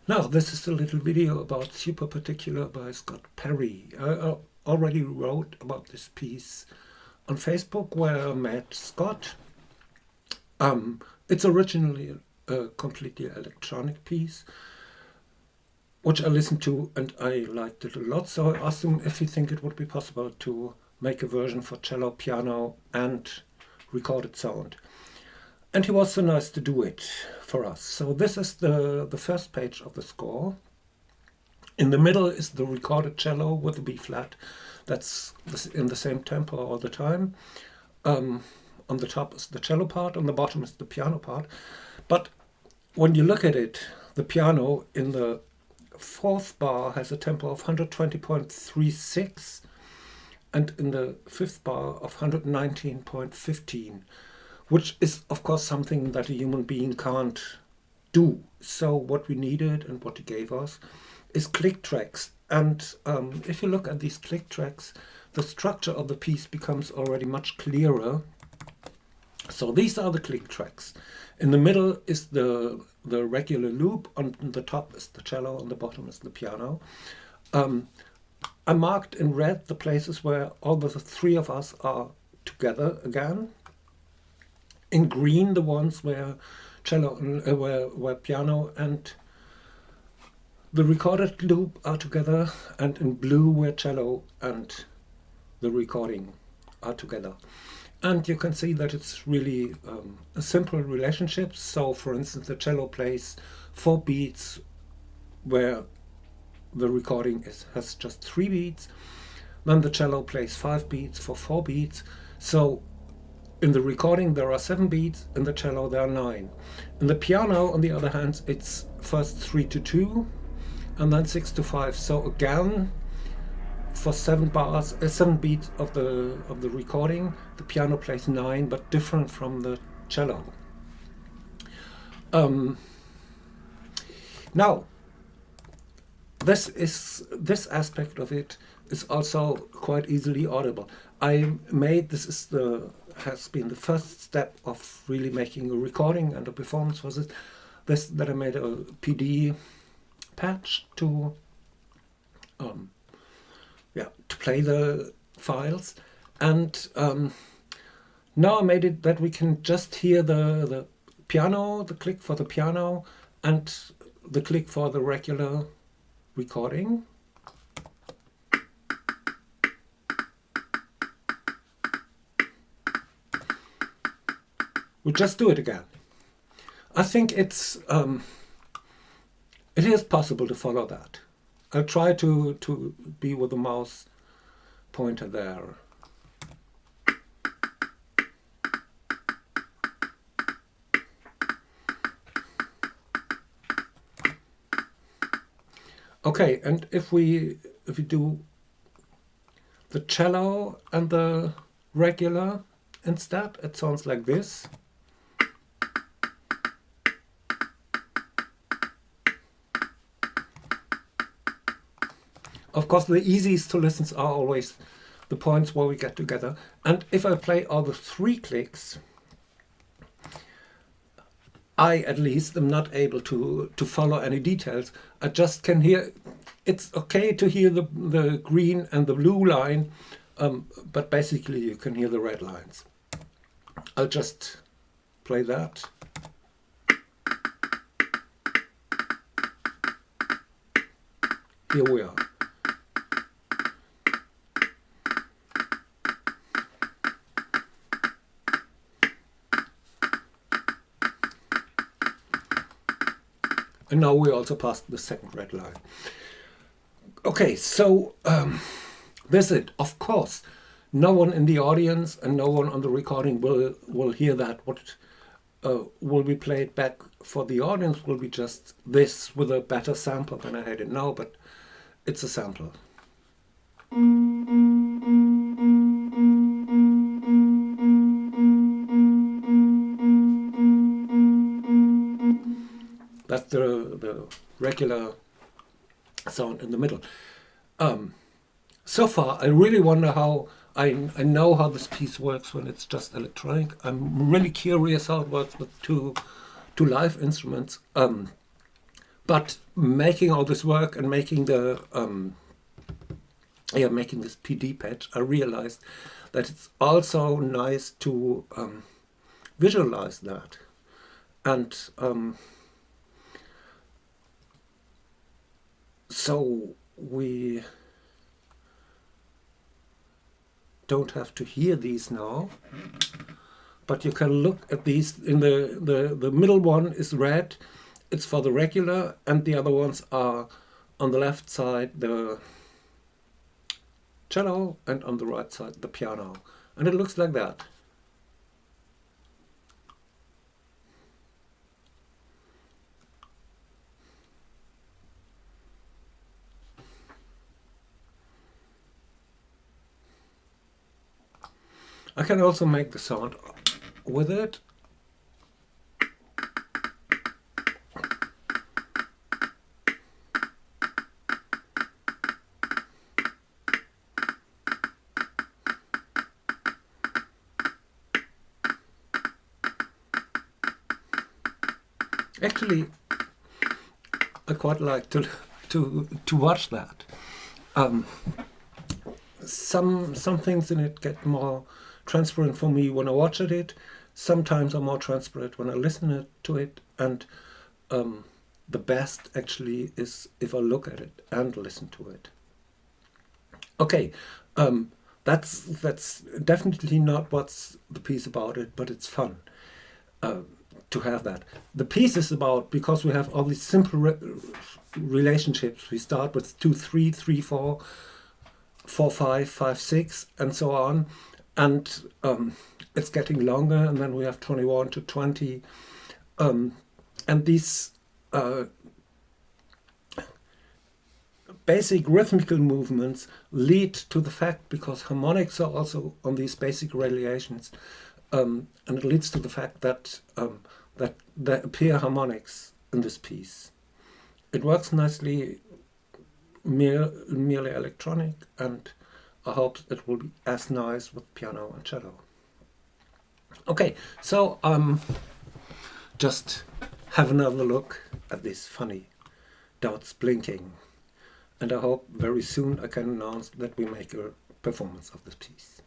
Now, this is a little video about Super Particular by Scott Perry. I already wrote about this piece on Facebook where I met Scott. It's originally a completely electronic piece, which I listened to and I liked it a lot. So I asked him if he think it would be possible to make a version for cello, piano and recorded sound. And he was so nice to do it for us. So this is the first page of the score. In the middle is the recorded cello with the B flat. That's in the same tempo all the time. On the top is the cello part, on the bottom is the piano part. But when you look at it, the piano in the fourth bar has a tempo of 120.36 and in the fifth bar of 119.15. Which is, of course, something that a human being can't do. So what we needed and what he gave us is click tracks. And if you look at these click tracks, the structure of the piece becomes already much clearer. So these are the click tracks. In the middle is the regular loop. On the top is the cello. On the bottom is the piano. I marked in red the places where all the three of us are together again. In green, the ones where cello, where piano and the recorded loop are together, and in blue, where cello and the recording are together. And you can see that it's really a simple relationship. So, for instance, the cello plays 4 beats, where the recording has just 3 beats. Then the cello plays 5 beats for 4 beats. So in the recording there are 7 beats, in the cello there are 9. In the piano, on the other hand, it's first 3-2 and then 6-5. So again, for 7 beats of the recording, the piano plays 9, but different from the cello. Now, this aspect of it is also quite easily audible. Has been the first step of really making a recording and a performance for this that I made a PD patch to play the files, and now I made it that we can just hear the piano, the click for the piano and the click for the regular recording. We just do it again. I think it is possible to follow that. I'll try to be with the mouse pointer there. Okay, and if we do the cello and the regular instead, it sounds like this. Of course, the easiest to listen are always the points where we get together. And if I play all the 3 clicks, I at least am not able to follow any details. I just can hear. It's okay to hear the green and the blue line, but basically you can hear the red lines. I'll just play that. Here we are. And now we also passed the second red line. Okay, so that's it. Of course, no one in the audience and no one on the recording will hear that. What will be played back for the audience will be just this with a better sample than I had it now, but it's a sample. That's the regular sound in the middle. So far, I really wonder how I know how this piece works when it's just electronic. I'm really curious how it works with two live instruments. But making all this work and making the making this PD patch, I realized that it's also nice to visualize that. And so we don't have to hear these now, but you can look at these. In the middle one is red, it's for the regular, and the other ones are on the left side the cello and on the right side the piano, and it looks like that. I can also make the sound with it. Actually, I quite like to watch that. Some things in it get more transparent for me when I watch it. Sometimes I'm more transparent when I listen to it, and the best actually is if I look at it and listen to it. Okay, that's definitely not what's the piece about it, but it's fun to have that. The piece is about, because we have all these simple relationships. We start with 2, 3, 3, 4, 4, 5, 5, 6, and so on, and it's getting longer, and then we have 21 to 20, and these basic rhythmical movements lead to the fact, because harmonics are also on these basic relations, and it leads to the fact that that there appear harmonics in this piece. It works nicely, merely electronic, and I hope it will be as nice with piano and cello. Okay, so just have another look at these funny dots blinking, and I hope very soon I can announce that we make a performance of this piece.